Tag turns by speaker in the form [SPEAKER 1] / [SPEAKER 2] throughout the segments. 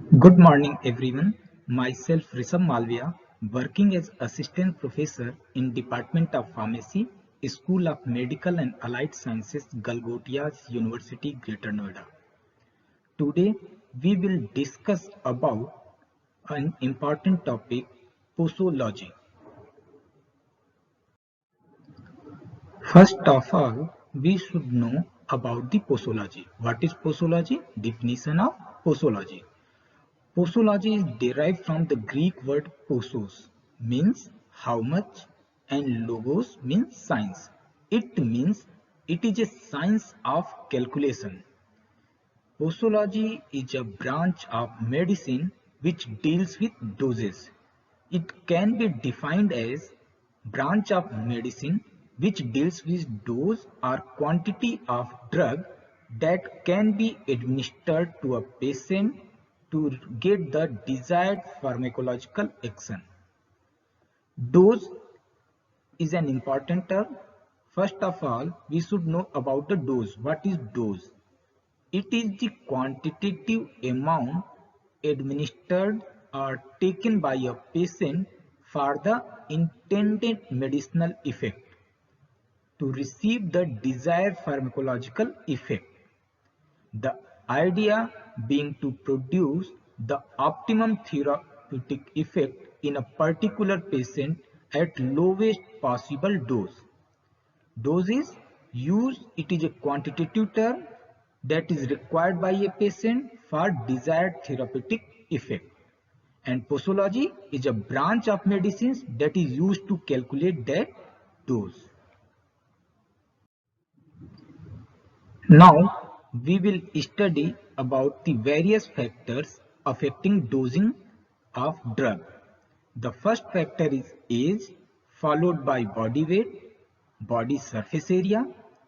[SPEAKER 1] Good morning, everyone. Myself, Rishabh Malviya, working as Assistant Professor in Department of Pharmacy, School of Medical and Allied Sciences, Galgotias University, Greater Noida. Today, we will discuss about an important topic, posology. First of all, we should know about the posology. What is posology? Definition of posology. Posology is derived from the Greek word posos, means how much, and logos means science. It means it is a science of calculation. Posology is a branch of medicine which deals with doses. It can be defined as branch of medicine which deals with dose or quantity of drug that can be administered to a patient to get the desired pharmacological action. Dose is an important term. First of all, we should know about the dose. What is dose? It is the quantitative amount administered or taken by a patient for the intended medicinal effect to receive the desired pharmacological effect. The idea being to produce the optimum therapeutic effect in a particular patient at lowest possible dose. Dose is used, it is a quantitative term that is required by a patient for desired therapeutic effect. And posology is a branch of medicines that is used to calculate that dose. Now we will study about the various factors affecting dosing of drug. The first factor is age, followed by body weight, body surface area,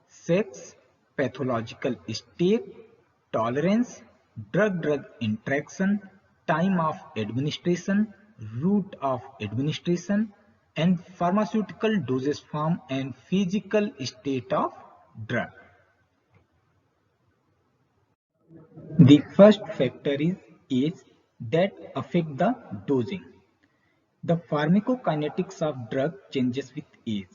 [SPEAKER 1] sex, pathological state, tolerance, drug-drug interaction, time of administration, route of administration, and pharmaceutical dosage form and physical state of drug. The first factor is age that affect the dosing. The pharmacokinetics of drug changes with age,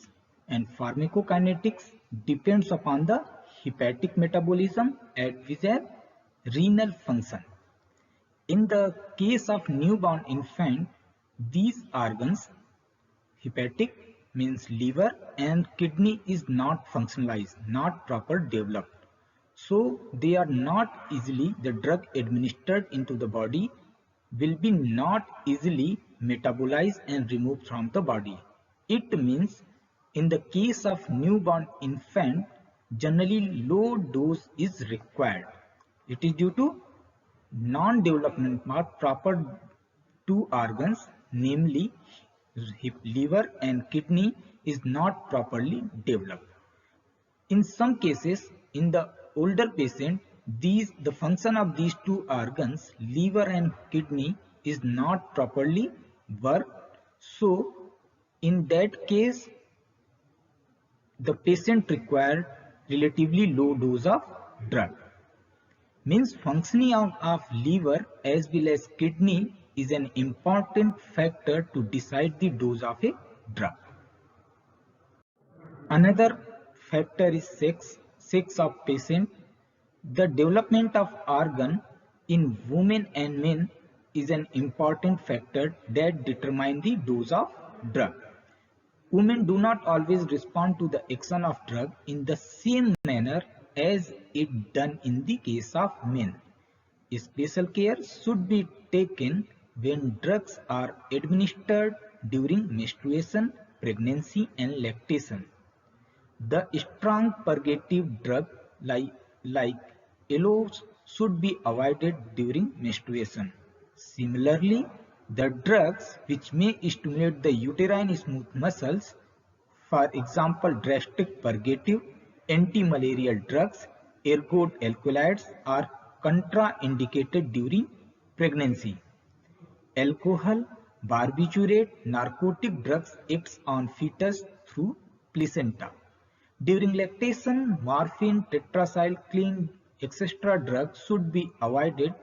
[SPEAKER 1] and pharmacokinetics depends upon the hepatic metabolism as well as renal function. In the case of newborn infant, these organs, hepatic means liver and kidney, is not functionalized, not proper developed. So they are not easily, the drug administered into the body will be not easily metabolized and removed from the body. It means in the case of newborn infant, generally low dose is required. It is due to non-development of proper two organs, namely liver and kidney, is not properly developed. In some cases, in the older patient, the function of these two organs, liver and kidney, is not properly worked. So, in that case, the patient required relatively low dose of drug. Means functioning of liver as well as kidney is an important factor to decide the dose of a drug. Another factor is sex of patient. The development of organ in women and men is an important factor that determines the dose of drug. Women do not always respond to the action of drug in the same manner as it done in the case of men. Special care should be taken when drugs are administered during menstruation, pregnancy and lactation. The strong purgative drug like aloes should be avoided during menstruation. Similarly, the drugs which may stimulate the uterine smooth muscles, for example drastic purgative, anti-malarial drugs, ergot alkaloids, are contraindicated during pregnancy. Alcohol, barbiturate, narcotic drugs acts on fetus through placenta. During lactation, morphine, tetracycline, etc. drugs should be avoided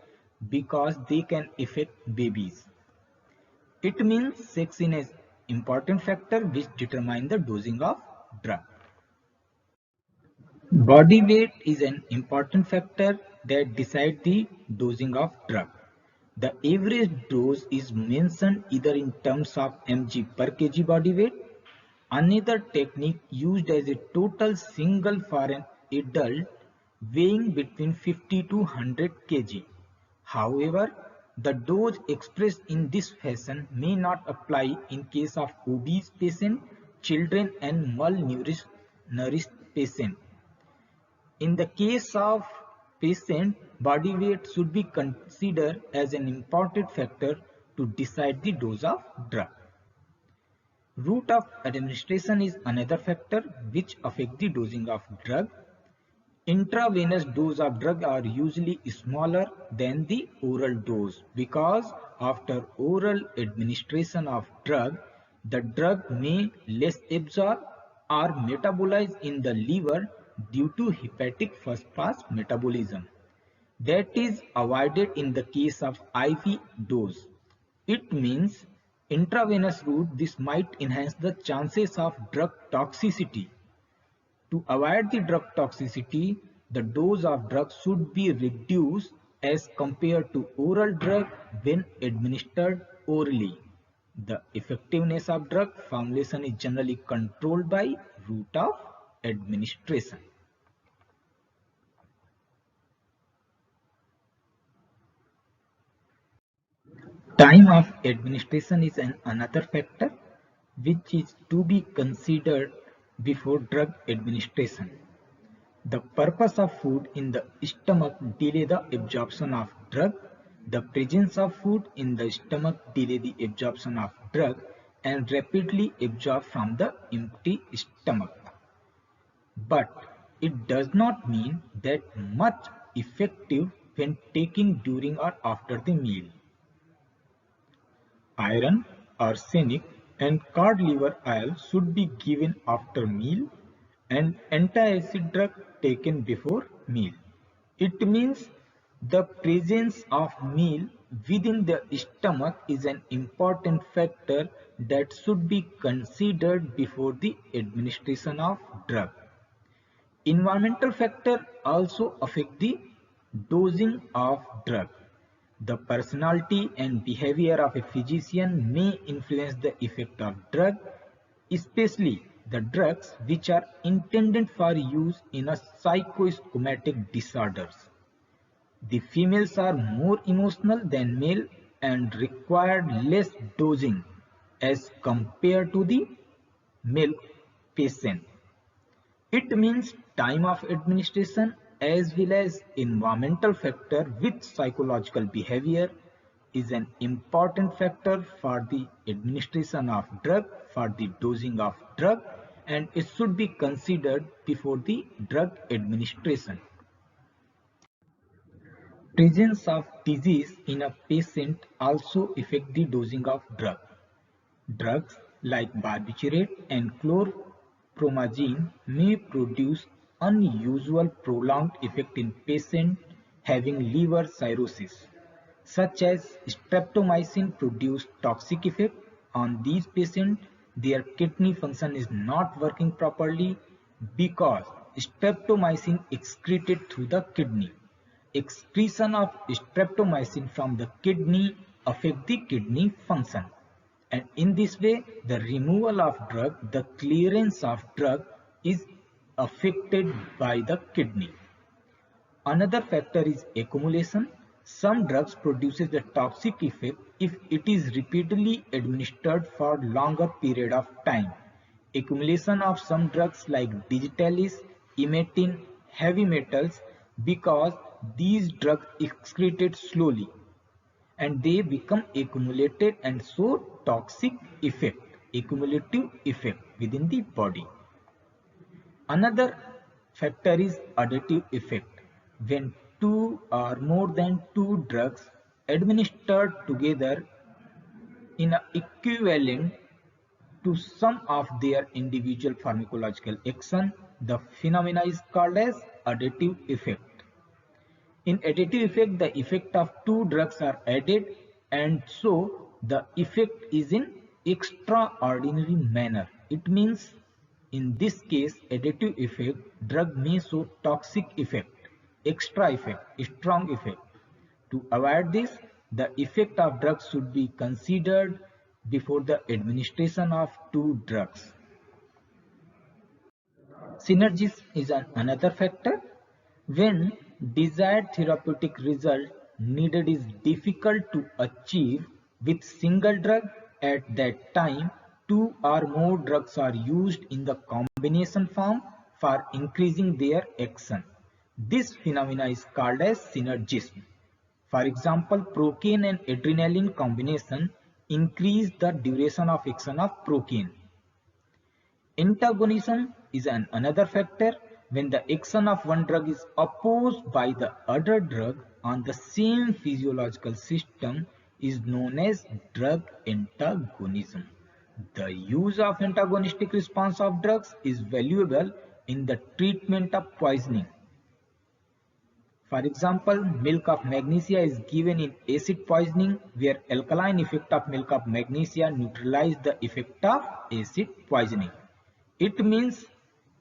[SPEAKER 1] because they can affect babies. It means sex is an important factor which determines the dosing of drug. Body weight is an important factor that decides the dosing of drug. The average dose is mentioned either in terms of mg per kg body weight. Another technique used as a total single for an adult weighing between 50 to 100 kg. However, the dose expressed in this fashion may not apply in case of obese patient, children and malnourished patient. In the case of patient, body weight should be considered as an important factor to decide the dose of drug. Route of administration is another factor which affects the dosing of drug. Intravenous dose of drug are usually smaller than the oral dose because after oral administration of drug, the drug may less absorb or metabolize in the liver due to hepatic first pass metabolism. That is avoided in the case of IV dose. It means intravenous route this might enhance the chances of drug toxicity. To avoid the drug toxicity, the dose of drug should be reduced as compared to oral drug when administered orally. The effectiveness of drug formulation is generally controlled by route of administration. Time of administration is another factor which is to be considered before drug administration. The purpose of food in the stomach delay the absorption of drug. The presence of food in the stomach delay the absorption of drug and rapidly absorb from the empty stomach. But it does not mean that much effective when taken during or after the meal. Iron, arsenic, and cod liver oil should be given after meal and anti-acid drug taken before meal. It means the presence of meal within the stomach is an important factor that should be considered before the administration of drug. Environmental factors also affect the dosing of drug. The personality and behavior of a physician may influence the effect of drug, especially the drugs which are intended for use in a psychosomatic disorders. The females are more emotional than male and require less dosing as compared to the male patient. It means time of administration as well as environmental factor with psychological behavior is an important factor for the administration of drug, for the dosing of drug, and it should be considered before the drug administration. Presence of disease in a patient also affect the dosing of drug. Drugs like barbiturate and chlorpromazine may produce unusual prolonged effect in patients having liver cirrhosis, such as streptomycin produce toxic effect on these patients. Their kidney function is not working properly because streptomycin excreted through the kidney. Excretion of streptomycin from the kidney affect the kidney function. And in this way, the removal of drug, the clearance of drug is affected by the kidney. Another factor is accumulation. Some drugs produces the toxic effect if it is repeatedly administered for longer period of time. Accumulation of some drugs like digitalis, emetic, heavy metals because these drugs excreted slowly and they become accumulated and so toxic effect, accumulative effect within the body. Another factor is additive effect. When two or more than two drugs administered together in a equivalent to some of their individual pharmacological action, the phenomena is called as additive effect. In additive effect, the effect of two drugs are added, and so the effect is in extraordinary manner. It means in this case, additive effect, drug may show toxic effect, extra effect, strong effect. To avoid this, the effect of drugs should be considered before the administration of two drugs. Synergism is another factor. When desired therapeutic result needed is difficult to achieve with single drug, at that time two or more drugs are used in the combination form for increasing their action. This phenomena is called as synergism. For example, procaine and adrenaline combination increase the duration of action of procaine. Antagonism is another factor. When the action of one drug is opposed by the other drug on the same physiological system is known as drug antagonism. The use of antagonistic response of drugs is valuable in the treatment of poisoning. For example, milk of magnesia is given in acid poisoning, where alkaline effect of milk of magnesia neutralizes the effect of acid poisoning. It means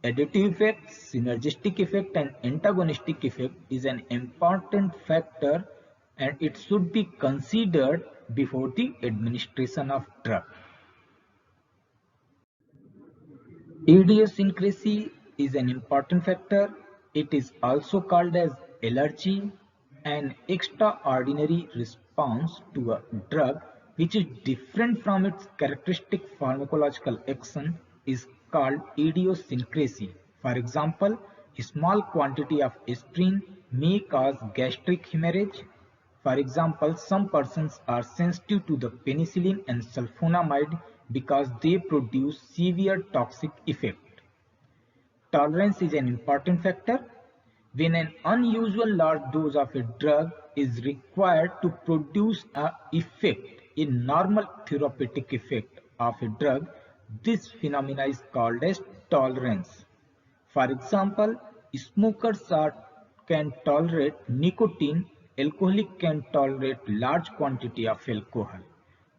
[SPEAKER 1] additive effect, synergistic effect and antagonistic effect is an important factor, and it should be considered before the administration of drug. Idiosyncrasy is an important factor. It is also called as allergy. An extraordinary response to a drug which is different from its characteristic pharmacological action is called idiosyncrasy. For example, a small quantity of aspirin may cause gastric hemorrhage. For example, some persons are sensitive to the penicillin and sulfonamide because they produce severe toxic effect. Tolerance is an important factor. When an unusual large dose of a drug is required to produce an effect, a normal therapeutic effect of a drug, this phenomena is called as tolerance. For example, smokers can tolerate nicotine, alcoholic can tolerate large quantity of alcohol.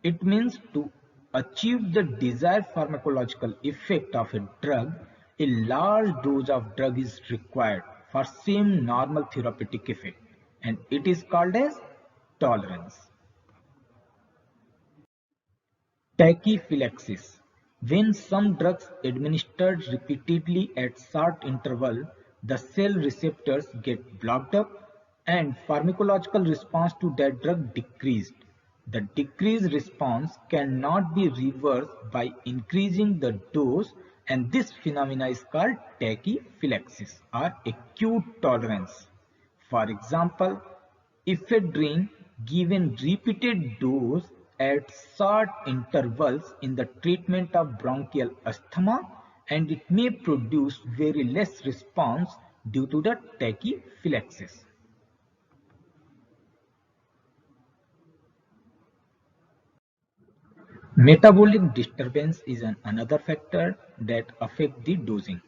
[SPEAKER 1] It means to achieve the desired pharmacological effect of a drug, a large dose of drug is required for same normal therapeutic effect, and it is called as tolerance. Tachyphylaxis. When some drugs administered repeatedly at short interval, the cell receptors get blocked up and pharmacological response to that drug decreased. The decreased response cannot be reversed by increasing the dose, and this phenomena is called tachyphylaxis or acute tolerance. For example, ephedrine given repeated dose at short intervals in the treatment of bronchial asthma, and it may produce very less response due to the tachyphylaxis. Metabolic disturbance is another factor that affects the dosing.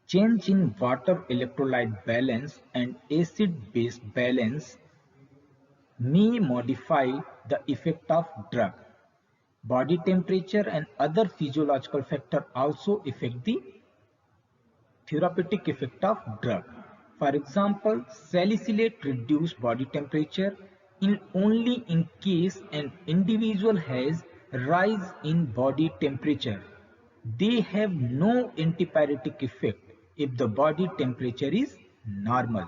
[SPEAKER 1] Change in water electrolyte balance and acid-base balance may modify the effect of drug. Body temperature and other physiological factors also affect the therapeutic effect of drug. For example, salicylate reduce body temperature only in case an individual has rise in body temperature. They have no antipyretic effect if the body temperature is normal,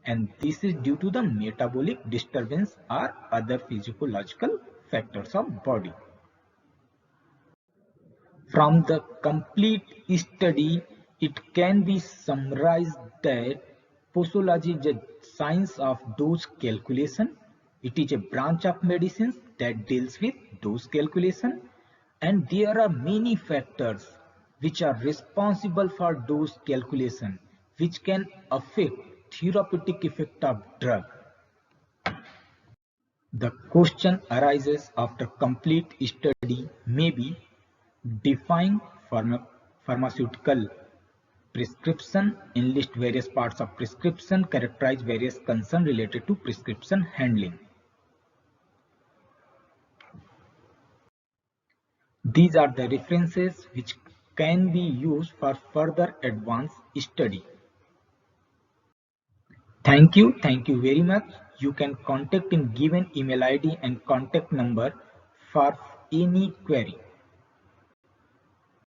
[SPEAKER 1] and this is due to the metabolic disturbance or other physiological factors of body. From the complete study, it can be summarized that posology is a science of dose calculation. It is a branch of medicine that deals with dose calculation, and there are many factors which are responsible for dose calculation, which can affect therapeutic effect of drug. The question arises after complete study may be define pharmaceutical prescription, enlist various parts of prescription, characterize various concerns related to prescription handling. These are the references which can be used for further advanced study. Thank you very much. You can contact in given email ID and contact number for any query.